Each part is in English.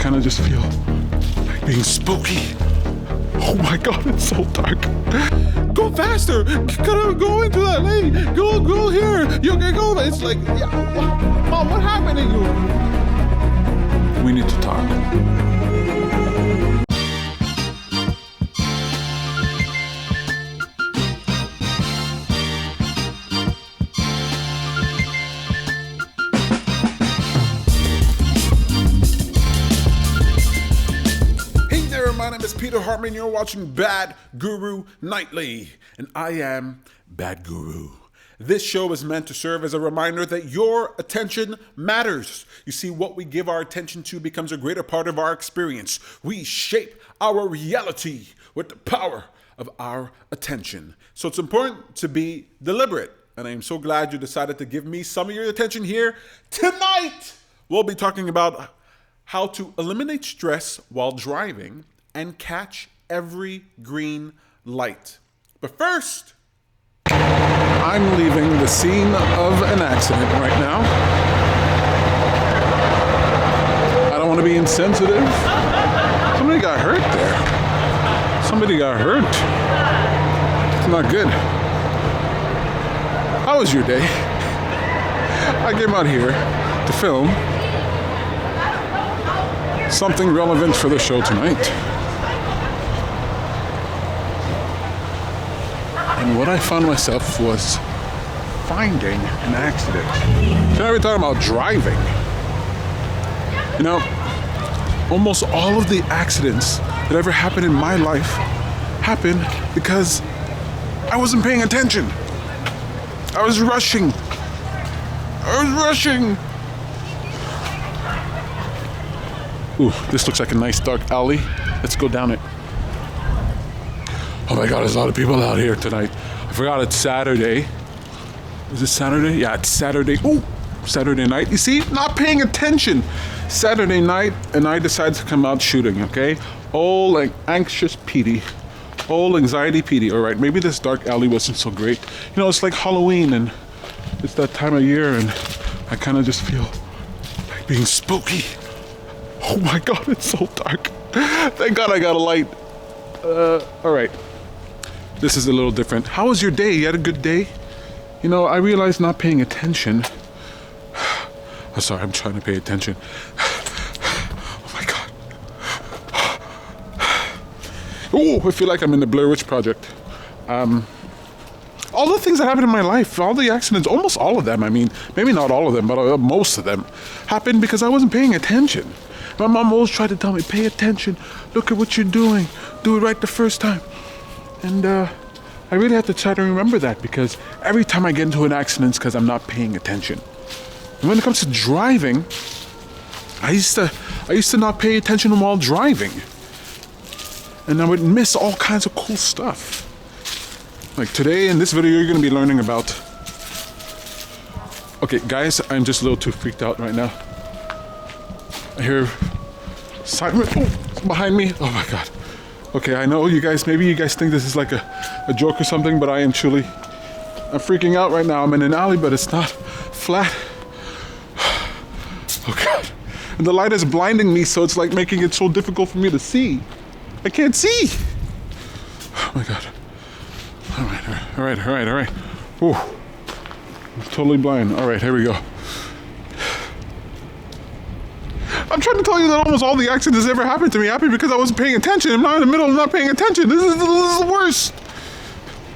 kind of just feel like being spooky. Oh my God, it's so dark. Go faster! Gotta go into that lane. Go here. You can go. It's like, Mom, what happened to you? We need to talk. My name is Peter Hartman. You're watching Bad Guru Nightly, and I am Bad Guru. This show is meant to serve as a reminder that your attention matters. You see, what we give our attention to becomes a greater part of our experience. We shape our reality with the power of our attention. So it's important to be deliberate, and I am so glad you decided to give me some of your attention here tonight. We'll be talking about how to eliminate stress while driving and catch every green light. But first, I'm leaving the scene of an accident right now. I don't want to be insensitive. Somebody got hurt there. Somebody got hurt. It's not good. How was your day? I came out here to film something relevant for the show tonight. And what I found myself was finding an accident. Today we're talking about driving. You know, almost all of the accidents that ever happened in my life happened because I wasn't paying attention. I was rushing. Ooh, this looks like a nice dark alley. Let's go down it. Oh my God, there's a lot of people out here tonight. I forgot it's Saturday. Is it Saturday? Yeah, it's Saturday. Ooh, Saturday night. You see, not paying attention. Saturday night, and I decided to come out shooting, okay? Old like anxious Petey. Old anxiety Petey. All right, maybe this dark alley wasn't so great. You know, it's like Halloween, and it's that time of year, and I kind of just feel like being spooky. Oh my God, it's so dark. Thank God I got a light. All right. This is a little different. How was your day? You had a good day? You know, I realized not paying attention. I'm sorry, I'm trying to pay attention. Oh my God. Oh, I feel like I'm in the Blair Witch Project. All the things that happened in my life, all the accidents, almost all of them, I mean, maybe not all of them, but most of them happened because I wasn't paying attention. My mom always tried to tell me, pay attention, look at what you're doing, do it right the first time. And I really have to try to remember that because every time I get into an accident, it's because I'm not paying attention. And when it comes to driving, I used to not pay attention while driving. And I would miss all kinds of cool stuff. Like today in this video, you're going to be learning about... Okay, guys, I'm just a little too freaked out right now. I hear siren behind me. Oh my God. Okay, I know you guys, maybe you guys think this is like a joke or something, but I'm freaking out right now. I'm in an alley, but it's not flat. Oh God. And the light is blinding me, so it's like making it so difficult for me to see. I can't see. Oh my God. All right. Whew. I'm totally blind. All right, here we go. I'm trying to tell you that almost all the accidents that ever happened to me happened because I wasn't paying attention. I'm not in the middle of not paying attention. This is the worst.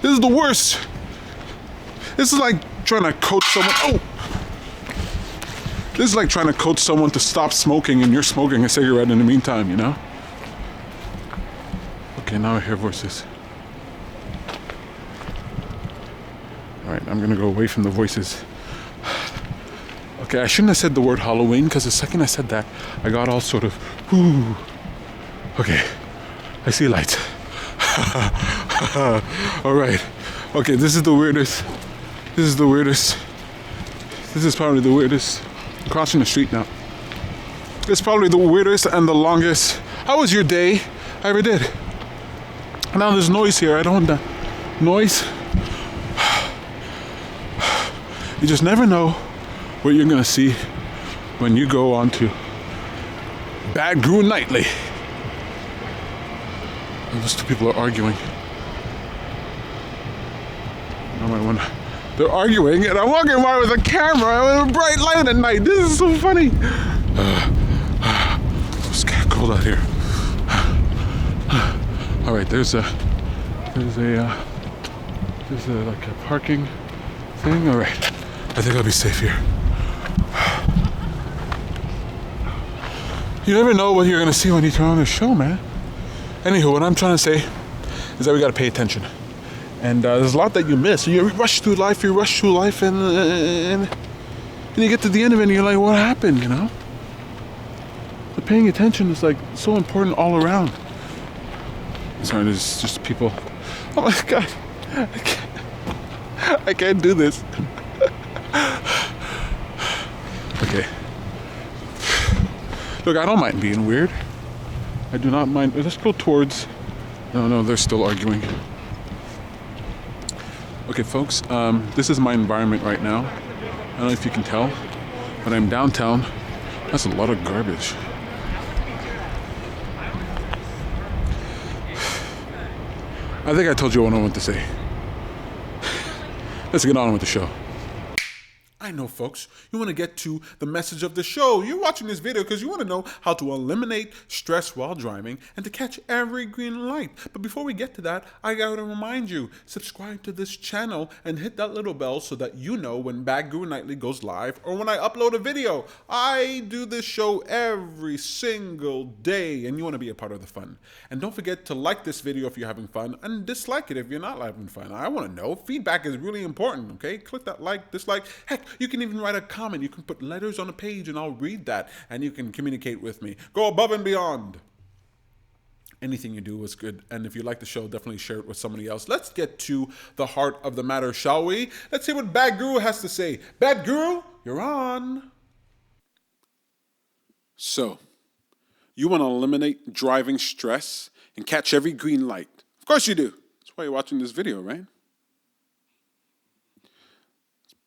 This is the worst. This is like trying to coach someone. Oh! This is like trying to coach someone to stop smoking and you're smoking a cigarette in the meantime, you know? Okay, now I hear voices. All right, I'm gonna go away from the voices. Okay, I shouldn't have said the word Halloween because the second I said that, I got all sort of, whoo. Okay, I see lights. All right. Okay, this is the weirdest. This is probably the weirdest. I'm crossing the street now. It's probably the weirdest and the longest. How was your day? I ever did. Now there's noise here. I don't want the noise. You just never know what you're gonna see when you go onto Bad Guru Nightly. And those two people are arguing. They're arguing, and I'm walking by with a camera with a bright light at night. This is so funny. It's kind of cold out here. All right, there's a like a parking thing. All right, I think I'll be safe here. You never know what you're gonna see when you turn on the show, man. Anywho, what I'm trying to say is that we gotta pay attention. And there's a lot that you miss. You rush through life, and you get to the end of it and you're like, what happened, you know? But paying attention is like so important all around. Sorry, there's just people. Oh my God, I can't do this. Okay. Look, I don't mind being weird. I do not mind. Let's go towards. No, they're still arguing. Okay, folks, this is my environment right now. I don't know if you can tell, but I'm downtown. That's a lot of garbage. I think I told you what I want to say. Let's get on with the show. I know, folks, you want to get to the message of the show. You're watching this video because you want to know how to eliminate stress while driving and to catch every green light. But before we get to that, I got to remind you, subscribe to this channel and hit that little bell so that you know when Bad Guru Nightly goes live or when I upload a video. I do this show every single day and you want to be a part of the fun. And don't forget to like this video if you're having fun and dislike it if you're not having fun. I want to know. Feedback is really important, okay? Click that like, dislike. Heck, you can even write a comment. You can put letters on a page and I'll read that and you can communicate with me. Go above and beyond. Anything you do is good. And if you like the show, definitely share it with somebody else. Let's get to the heart of the matter, shall we? Let's see what Bad Guru has to say. Bad Guru, you're on. So, you want to eliminate driving stress and catch every green light. Of course you do. That's why you're watching this video, right?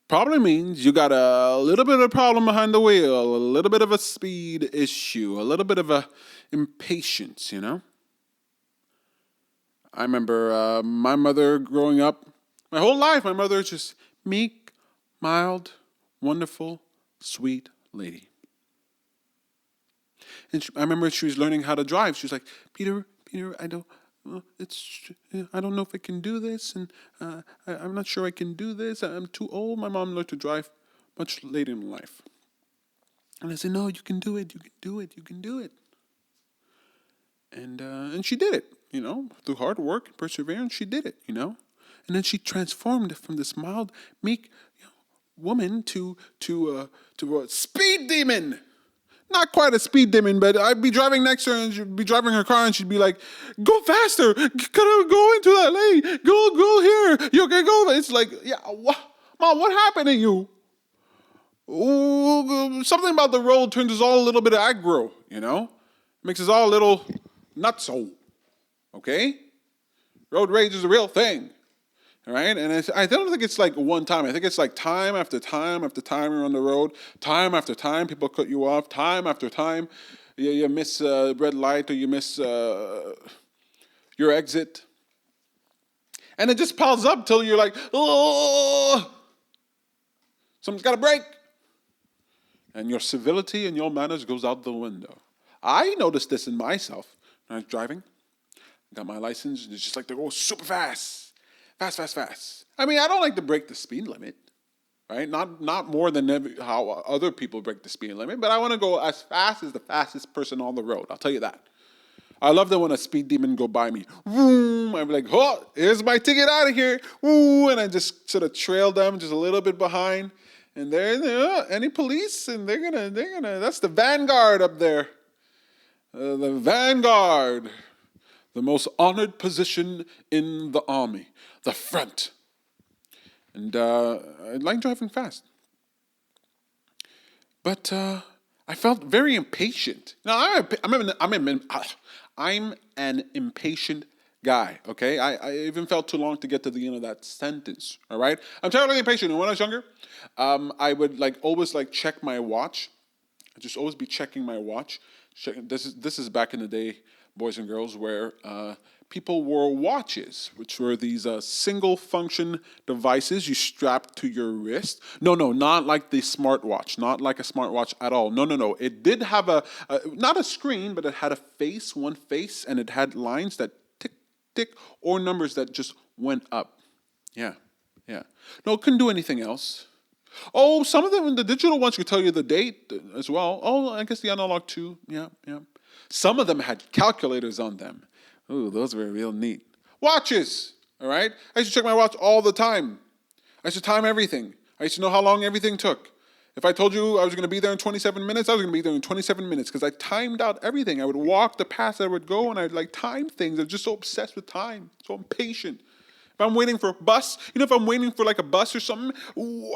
Probably means you got a little bit of a problem behind the wheel, a little bit of a speed issue, a little bit of a impatience, you know? I remember my mother growing up, my whole life, my mother was just meek, mild, wonderful, sweet lady. And I remember she was learning how to drive. She was like, Peter, I don't know if I can do this, and I'm not sure I can do this. I'm too old. My mom learned to drive much later in life. And I said, no, you can do it. You can do it. You can do it. And she did it, you know, through hard work and perseverance. She did it, you know. And then she transformed from this mild, meek woman to a speed demon. Not quite a speed demon, but I'd be driving next to her and she'd be driving her car and she'd be like, go faster, gotta go into that lane, go here, you can go. It's like, yeah, Mom, what happened to you? Ooh, something about the road turns us all a little bit aggro, you know? Makes us all a little nutso, okay? Road rage is a real thing. All right, and I don't think it's like one time. I think it's like time after time after time you're on the road. Time after time, people cut you off. Time after time, you miss a red light or you miss your exit. And it just piles up till you're like, oh, someone's got to break. And your civility and your manners goes out the window. I noticed this in myself when I was driving. I got my license, and it's just like to go super fast. Fast. I mean, I don't like to break the speed limit, right? Not more than how other people break the speed limit, but I want to go as fast as the fastest person on the road. I'll tell you that. I love that when a speed demon go by me. Vroom, I'm like, oh, here's my ticket out of here. Ooh, and I just sort of trail them just a little bit behind. And there, any police, and they're gonna. That's the vanguard up there. The vanguard. The most honored position in the army, the front. And I like driving fast. But I felt very impatient. Now, I'm an impatient guy, okay? I even felt too long to get to the end of that sentence, all right? I'm terribly impatient. And when I was younger, I would always check my watch. I'd just always be checking my watch This is back in the day, boys and girls, where people wore watches, which were these single function devices you strap to your wrist. No, not like the smartwatch, not like a smartwatch at all. No. It did have not a screen, but it had a face, one face, and it had lines that tick, tick, or numbers that just went up. Yeah. No, it couldn't do anything else. Oh, some of them, the digital ones could tell you the date as well. Oh, I guess the analog too. Yeah. Some of them had calculators on them. Ooh, those were real neat. Watches, all right? I used to check my watch all the time. I used to time everything. I used to know how long everything took. If I told you I was going to be there in 27 minutes, I was going to be there in 27 minutes because I timed out everything. I would walk the path I would go, and I'd time things. I'm just so obsessed with time, so impatient. If I'm waiting for a bus, if I'm waiting for a bus or something,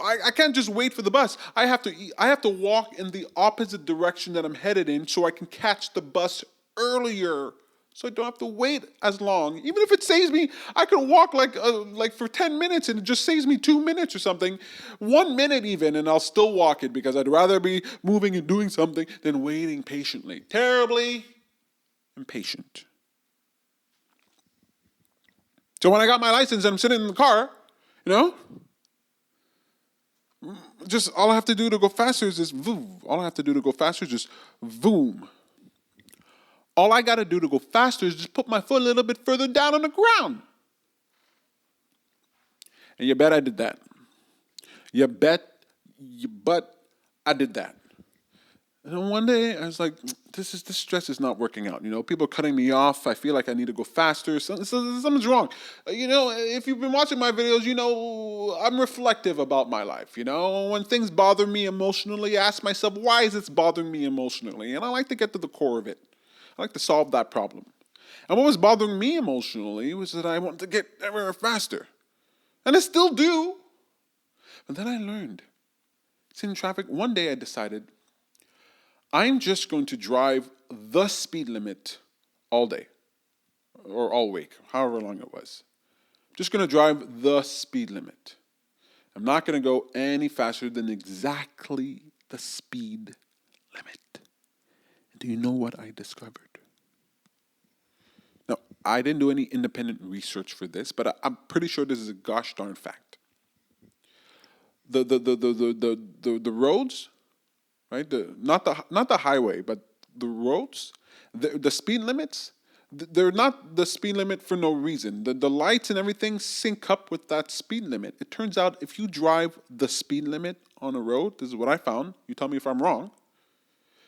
I can't just wait for the bus. I have to walk in the opposite direction that I'm headed in so I can catch the bus earlier. So I don't have to wait as long. Even if it saves me, I can walk for 10 minutes and it just saves me 2 minutes or something. 1 minute even, and I'll still walk it because I'd rather be moving and doing something than waiting patiently. Terribly impatient. So when I got my license and I'm sitting in the car, just all I have to do to go faster is just voom. All I have to do to go faster is just voom. All I got to do to go faster is just put my foot a little bit further down on the ground. And you bet I did that. You bet I did that. And then one day I was like, this stress is not working out. People are cutting me off. I feel like I need to go faster. Something's wrong. If you've been watching my videos, I'm reflective about my life. When things bother me emotionally, I ask myself, why is this bothering me emotionally? And I like to get to the core of it. I like to solve that problem. And what was bothering me emotionally was that I wanted to get everywhere faster. And I still do. But then I learned. Sitting in traffic, one day I decided, I'm just going to drive the speed limit all day or all week, however long it was. I'm just going to drive the speed limit. I'm not going to go any faster than exactly the speed limit. And do you know what I discovered? Now, I didn't do any independent research for this, but I'm pretty sure this is a gosh darn fact. The roads, right? Not the highway, but the roads, the speed limits, they're not the speed limit for no reason. The lights and everything sync up with that speed limit. It turns out if you drive the speed limit on a road, this is what I found. You tell me if I'm wrong.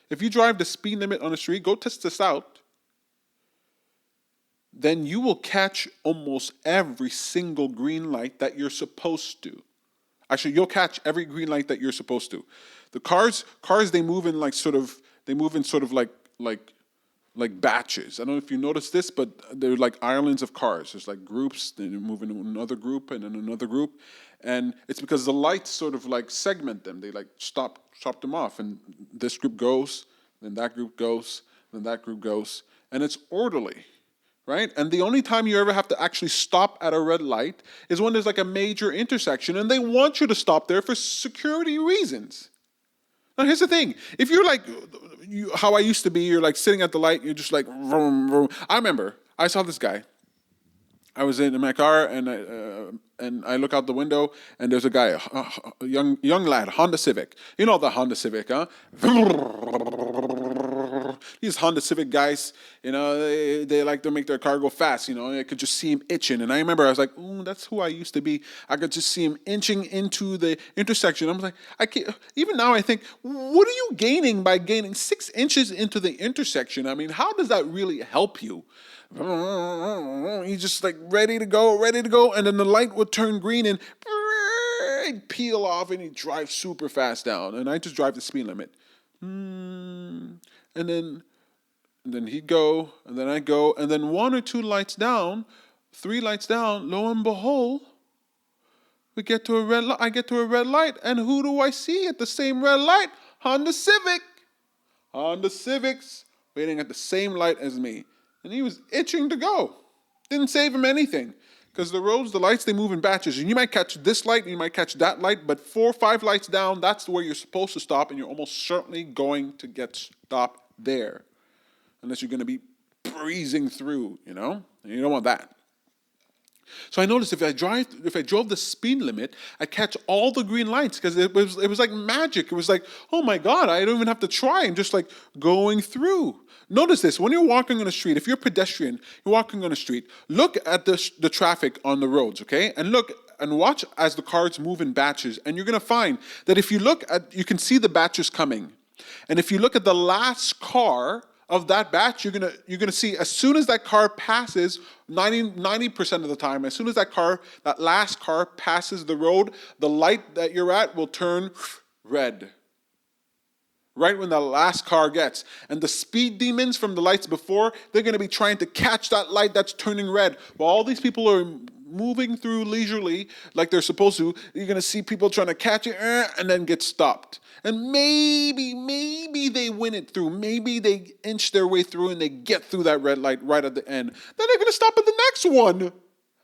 If you drive the speed limit on the street, go test this out, then you will catch almost every single green light that you're supposed to. Actually, you'll catch every green light that you're supposed to. The cars, they move in like batches. I don't know if you noticed this, but they're like islands of cars. There's like groups, then you move in another group and then another group. And it's because the lights sort of segment them. They stop them off. And this group goes, then that group goes, then that group goes. And it's orderly. Right? And the only time you ever have to actually stop at a red light is when there's a major intersection and they want you to stop there for security reasons. Now, here's the thing. If you're how I used to be, you're sitting at the light, you're just vroom, vroom. I remember, I saw this guy. I was in my car and I look out the window and there's a guy, a young lad, Honda Civic. You know the Honda Civic, huh? These Honda Civic guys, they like to make their car go fast, I could just see him itching. And I remember I was like, ooh, that's who I used to be. I could just see him inching into the intersection. I was like, I can't, even now I think, what are you gaining by gaining 6 inches into the intersection? I mean, how does that really help you? He's just ready to go. And then the light would turn green and he'd peel off and he'd drive super fast down. And I just drive the speed limit. And then he'd go, and then I go, and then 1 or 2 lights down, 3 lights down, lo and behold, we get to a red light. I get to a red light, and who do I see at the same red light? Honda Civic. Honda Civics waiting at the same light as me. And he was itching to go. Didn't save him anything. Because the roads, the lights, they move in batches. And you might catch this light, and you might catch that light, but 4 or 5 lights down, that's where you're supposed to stop, and you're almost certainly going to get stopped there. unless you're going to be breezing through, and you don't want that. So I noticed if I drove the speed limit, I catch all the green lights because it was like magic. It was like, oh my God, I don't even have to try. I'm just like going through. Notice this, when you're walking on the street, if you're a pedestrian, you're walking on the street, look at the traffic on the roads, okay? And look and watch as the cars move in batches. And you're gonna find that if you you can see the batches coming. And if you look at the last car of that batch, you're gonna see as soon as that car passes, 90% of the time, as soon as that last car passes the road, the light that you're at will turn red. Right when the last car gets. And the speed demons from the lights before, they're going to be trying to catch that light that's turning red. While all these people are moving through leisurely like they're supposed to, you're going to see people trying to catch it and then get stopped. And maybe they win it through. Maybe they inch their way through and they get through that red light right at the end. Then they're going to stop at the next one.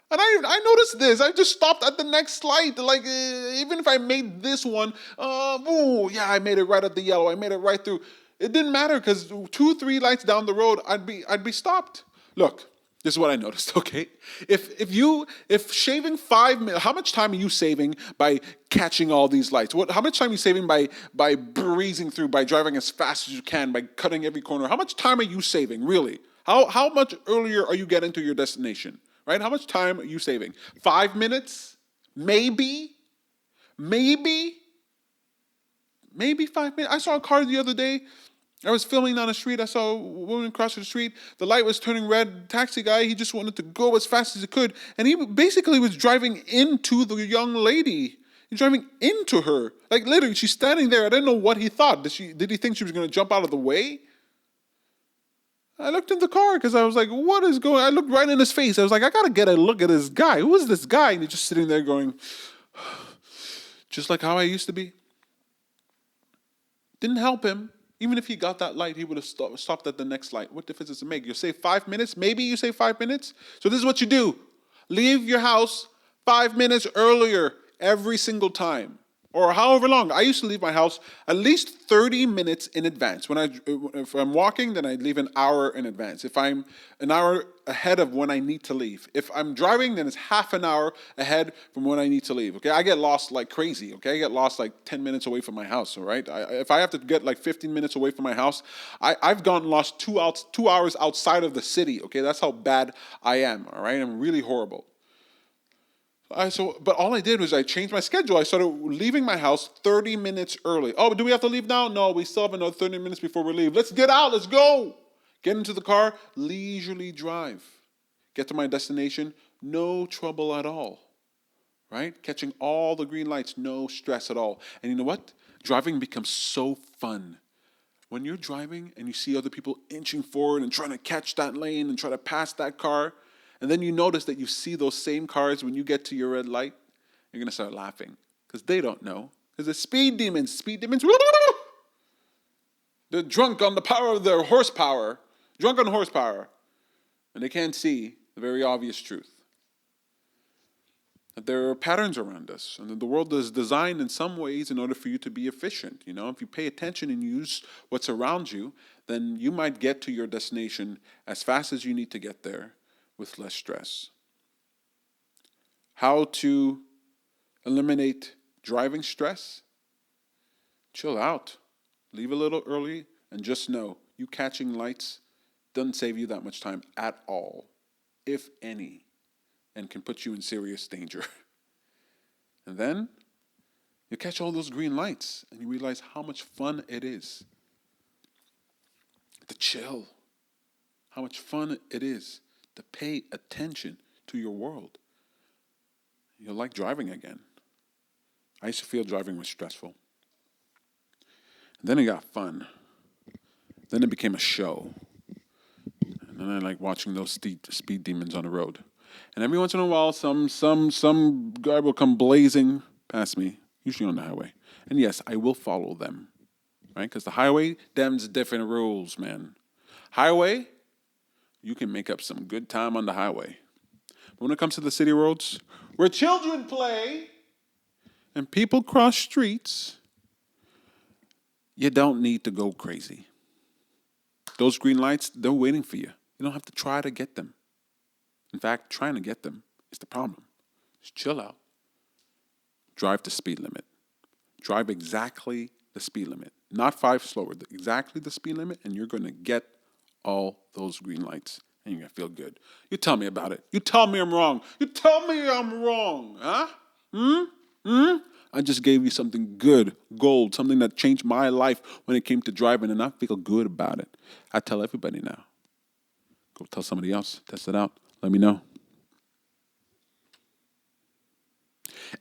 And I noticed this. I just stopped at the next light. Like, even if I made this one, I made it right at the yellow. I made it right through. It didn't matter because 2-3 lights down the road, I'd be stopped. Look, this is what I noticed, okay? If shaving 5 minutes, how much time are you saving by catching all these lights? How much time are you saving by breezing through, by driving as fast as you can, by cutting every corner? How much time are you saving, really? How much earlier are you getting to your destination? Right? How much time are you saving? 5 minutes? Maybe 5 minutes. I saw a car the other day. I was filming down the street. I saw a woman cross the street. The light was turning red. Taxi guy, he just wanted to go as fast as he could. And he basically was driving into the young lady. He's driving into her. Like literally, she's standing there. I didn't know what he thought. Did he think she was going to jump out of the way? I looked in the car because I was like, what is going on? I looked right in his face. I was like, I got to get a look at this guy. Who is this guy? And he's just sitting there going, just like how I used to be. Didn't help him. Even if he got that light, he would have stopped at the next light. What difference does it make? You save 5 minutes? Maybe you save 5 minutes? So this is what you do. Leave your house 5 minutes earlier every single time. Or however long. I used to leave my house at least 30 minutes in advance. If I'm walking, then I leave an hour in advance. If I'm an hour ahead of when I need to leave. If I'm driving, then it's half an hour ahead from when I need to leave. Okay, I get lost like crazy. Okay, I get lost like 10 minutes away from my house. All right, if I have to get like 15 minutes away from my house, I've gotten lost 2 hours outside of the city. Okay, that's how bad I am. All right, I'm really horrible. But all I did was I changed my schedule. I started leaving my house 30 minutes early. Oh, do we have to leave now? No, we still have another 30 minutes before we leave. Let's get out. Let's go. Get into the car, leisurely drive. Get to my destination, no trouble at all. Right? Catching all the green lights, no stress at all. And you know what? Driving becomes so fun. When you're driving and you see other people inching forward and trying to catch that lane and try to pass that car, and then you notice that you see those same cars when you get to your red light, you're going to start laughing because they don't know. Because the speed demons, they're drunk on the power of their horsepower, and they can't see the very obvious truth. That there are patterns around us, and that the world is designed in some ways in order for you to be efficient. If you pay attention and use what's around you, then you might get to your destination as fast as you need to get there, with less stress. How to eliminate driving stress? Chill out. Leave a little early and just know you catching lights doesn't save you that much time at all, if any, and can put you in serious danger. And then you catch all those green lights and you realize how much fun it is to chill. How much fun it is to pay attention to your world. You'll like driving again. I used to feel driving was stressful. And then it got fun. Then it became a show. And then I like watching those speed demons on the road. And every once in a while, some guy will come blazing past me, usually on the highway. And yes, I will follow them, right? Because the highway, them's different rules, man. Highway, you can make up some good time on the highway. But when it comes to the city roads, where children play and people cross streets, you don't need to go crazy. Those green lights, they're waiting for you. You don't have to try to get them. In fact, trying to get them is the problem. Just chill out. Drive the speed limit. Drive exactly the speed limit. Not 5 slower, exactly the speed limit, and you're going to get all those green lights, and you're going to feel good. You tell me about it. You tell me I'm wrong. You tell me I'm wrong, huh? I just gave you something good, gold, something that changed my life when it came to driving, and I feel good about it. I tell everybody now. Go tell somebody else. Test it out. Let me know.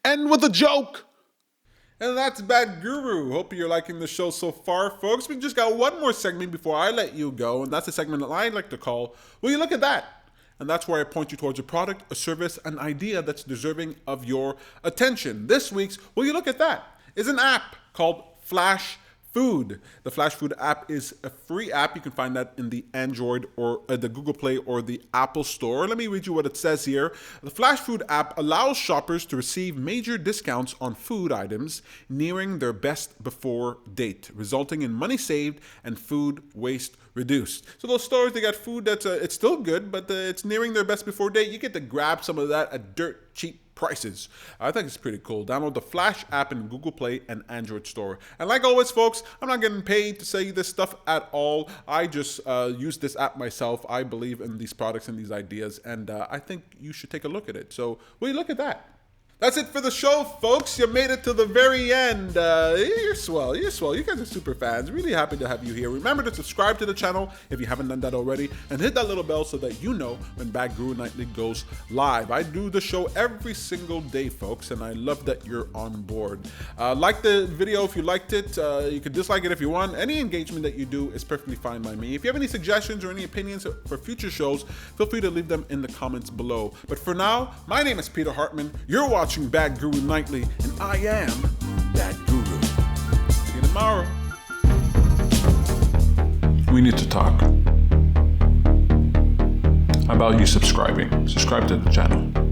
End with a joke. And that's Bad Guru. Hope you're liking the show so far, folks. We just got one more segment before I let you go, and that's a segment that I like to call, Will You Look at That? And that's where I point you towards a product, a service, an idea that's deserving of your attention. This week's Will You Look at That? Is an app called Flashfood. The Flashfood app is a free app. You can find that in the Android or the Google Play or the Apple Store. Let me read you what it says here. The Flashfood app allows shoppers to receive major discounts on food items nearing their best before date, resulting in money saved and food waste reduced. So those stores, they got food that's it's still good, but it's nearing their best before date. You get to grab some of that at dirt cheap prices. I think it's pretty cool. Download the Flash app in Google Play and Android Store. And like always, folks, I'm not getting paid to say this stuff at all. I just use this app myself. I believe in these products and these ideas, and I think you should take a look at it. So, will you look at that? That's it for the show, folks. You made it to the very end. You're swell. You're swell. You guys are super fans. Really happy to have you here. Remember to subscribe to the channel if you haven't done that already, and hit that little bell so that you know when Bad Guru Nightly goes live. I do the show every single day, folks, and I love that you're on board. Like the video if you liked it. You can dislike it if you want. Any engagement that you do is perfectly fine by me. If you have any suggestions or any opinions for future shows, feel free to leave them in the comments below. But for now, my name is Peter Hartman. You're watching Bad Guru Nightly, and I am Bad Guru. See you tomorrow. We need to talk about you subscribing. Subscribe to the channel.